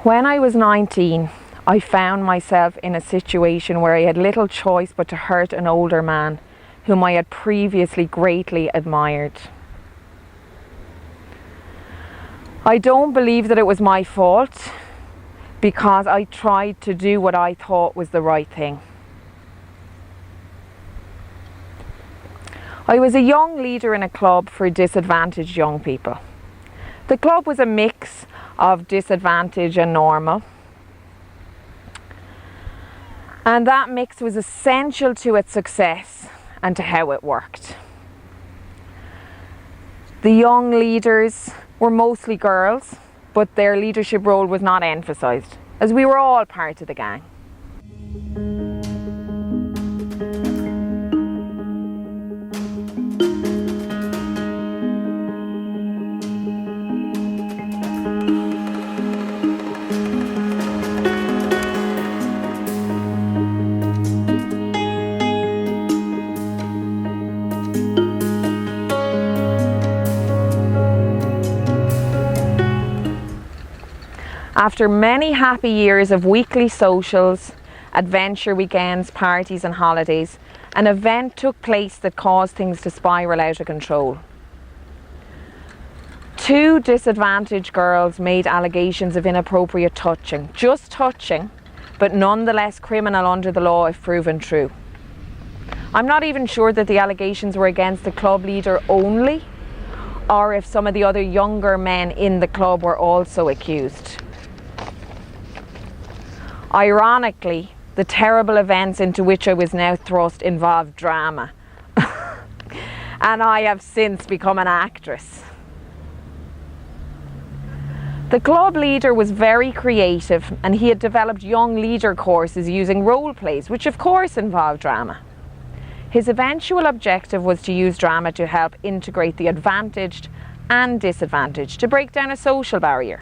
When I was 19, I found myself in a situation where I had little choice but to hurt an older man whom I had previously greatly admired. I don't believe that it was my fault, because I tried to do what I thought was the right thing. I was a young leader in a club for disadvantaged young people. The club was a mix of disadvantage and normal, and that mix was essential to its success and to how it worked. The young leaders were mostly girls, but their leadership role was not emphasised, as we were all part of the gang. After many happy years of weekly socials, adventure weekends, parties and holidays, an event took place that caused things to spiral out of control. Two disadvantaged girls made allegations of inappropriate touching, just touching, but nonetheless criminal under the law if proven true. I'm not even sure that the allegations were against the club leader only, or if some of the other younger men in the club were also accused. Ironically, the terrible events into which I was now thrust involved drama. And I have since become an actress. The club leader was very creative, and he had developed young leader courses using role plays, which of course involved drama. His eventual objective was to use drama to help integrate the advantaged and disadvantaged, to break down a social barrier.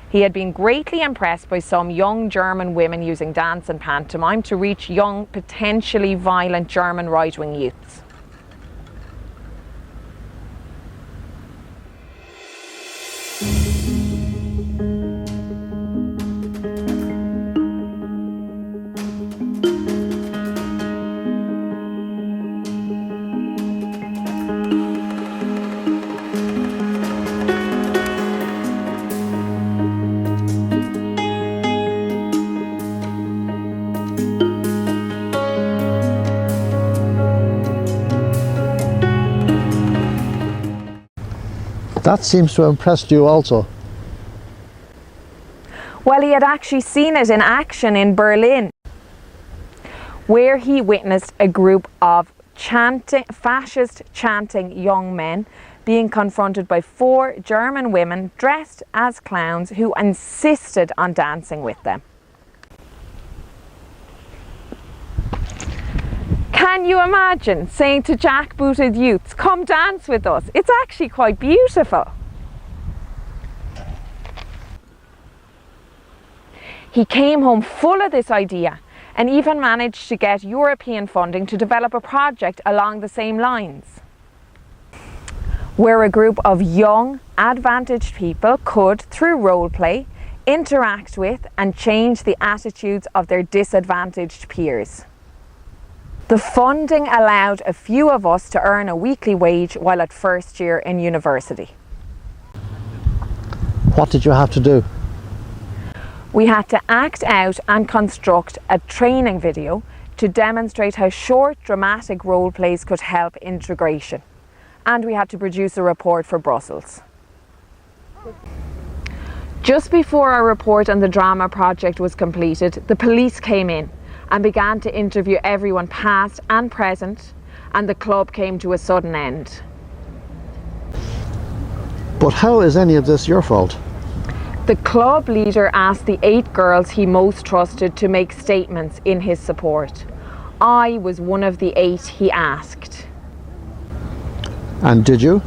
He had been greatly impressed by some young German women using dance and pantomime to reach young, potentially violent German right-wing youths. That seems to have impressed you also. Well, he had actually seen it in action in Berlin, where he witnessed a group of fascist chanting young men being confronted by 4 German women dressed as clowns who insisted on dancing with them. Can you imagine saying to jackbooted youths, "Come dance with us"? It's actually quite beautiful. He came home full of this idea and even managed to get European funding to develop a project along the same lines, where a group of young, advantaged people could, through role play, interact with and change the attitudes of their disadvantaged peers. The funding allowed a few of us to earn a weekly wage while at first year in university. What did you have to do? We had to act out and construct a training video to demonstrate how short dramatic role plays could help integration. and we had to produce a report for Brussels. Just before our report on the drama project was completed, the police came in and began to interview everyone past and present, and the club came to a sudden end. But how is any of this your fault? The club leader asked the 8 girls he most trusted to make statements in his support. I was one of the 8 he asked. And did you?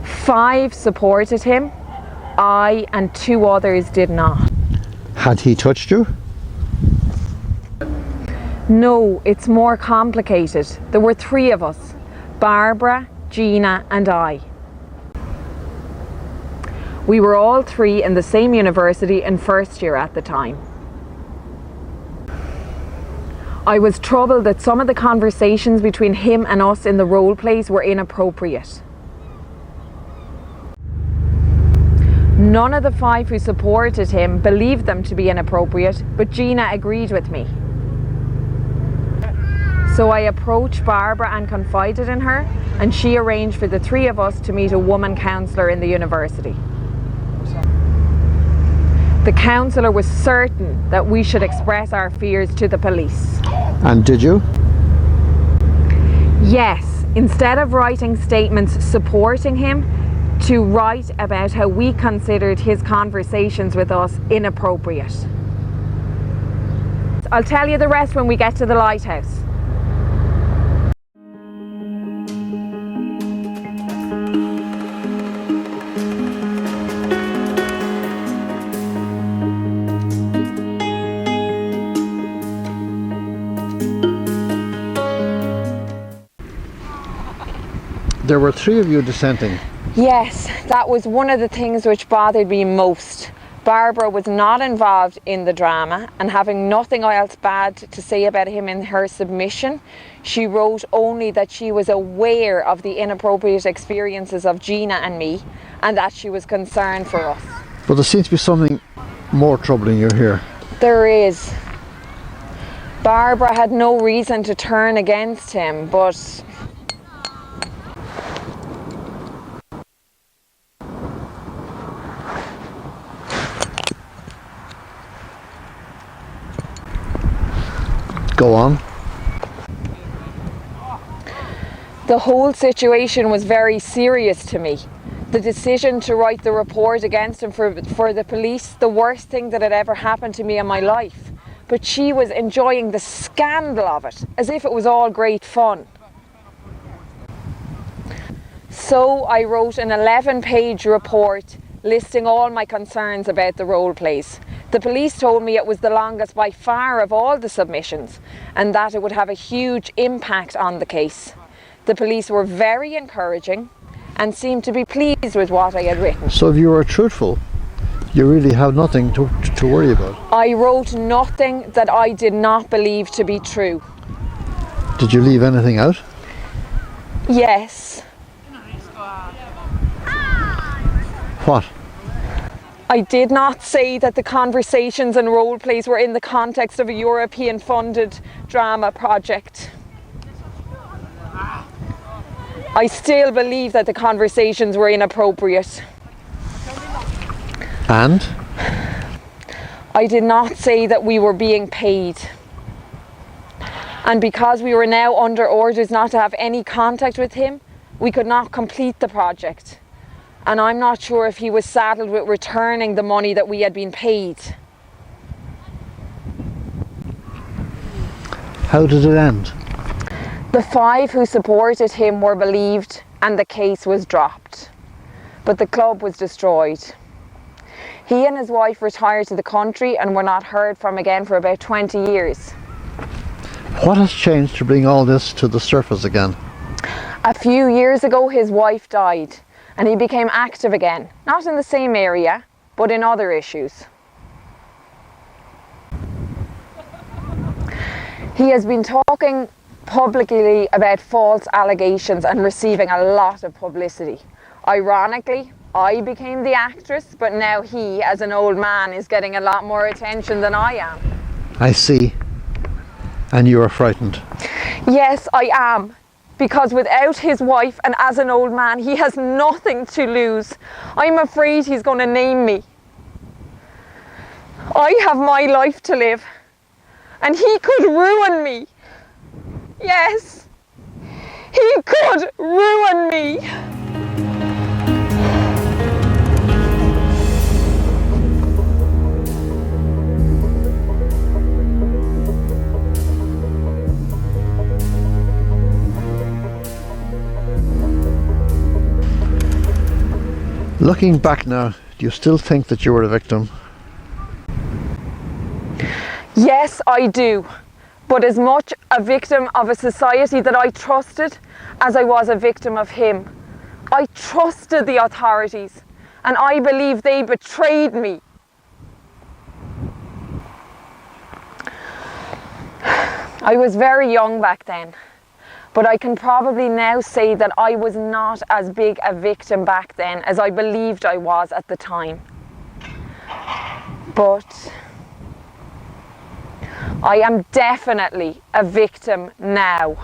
5 supported him. I and 2 others did not. Had he touched you? No, it's more complicated. There were 3 of us, Barbara, Gina and I. We were all 3 in the same university in first year at the time. I was troubled that some of the conversations between him and us in the role plays were inappropriate. None of the 5 who supported him believed them to be inappropriate, but Gina agreed with me. So I approached Barbara and confided in her, and she arranged for the 3 of us to meet a woman counsellor in the university. The counsellor was certain that we should express our fears to the police. And did you? Yes, instead of writing statements supporting him, to write about how we considered his conversations with us inappropriate. I'll tell you the rest when we get to the lighthouse. There were 3 of you dissenting. Yes, that was one of the things which bothered me most. Barbara was not involved in the drama, and having nothing else bad to say about him in her submission, she wrote only that she was aware of the inappropriate experiences of Gina and me, and that she was concerned for us. But there seems to be something more troubling you here. There is. Barbara had no reason to turn against him, but Go on. the whole situation was very serious to me. The decision to write the report against him for the police, the worst thing that had ever happened to me in my life. But she was enjoying the scandal of it, as if it was all great fun. So I wrote an 11-page report listing all my concerns about the role plays. The police told me it was the longest by far of all the submissions, and that it would have a huge impact on the case. The police were very encouraging and seemed to be pleased with what I had written. So if you were truthful, you really have nothing to worry about. I wrote nothing that I did not believe to be true. Did you leave anything out? Yes. What? I did not say that the conversations and role plays were in the context of a European funded drama project. I still believe that the conversations were inappropriate. And? I did not say that we were being paid. And because we were now under orders not to have any contact with him, we could not complete the project. And I'm not sure if he was saddled with returning the money that we had been paid. How did it end? The 5 who supported him were believed and the case was dropped. But the club was destroyed. He and his wife retired to the country and were not heard from again for about 20 years. What has changed to bring all this to the surface again? A few years ago his wife died and he became active again, not in the same area, but in other issues. He has been talking publicly about false allegations and receiving a lot of publicity. Ironically, I became the actress, but now he, as an old man, is getting a lot more attention than I am. I see. And you are frightened. Yes, I am. because without his wife and as an old man, he has nothing to lose. I'm afraid he's going to name me. I have my life to live, and he could ruin me. Yes, he could ruin me. Looking back now, do you still think that you were a victim? Yes, I do. But as much a victim of a society that I trusted as I was a victim of him. I trusted the authorities, and I believe they betrayed me. I was very young back then, but I can probably now say that I was not as big a victim back then as I believed I was at the time. But I am definitely a victim now.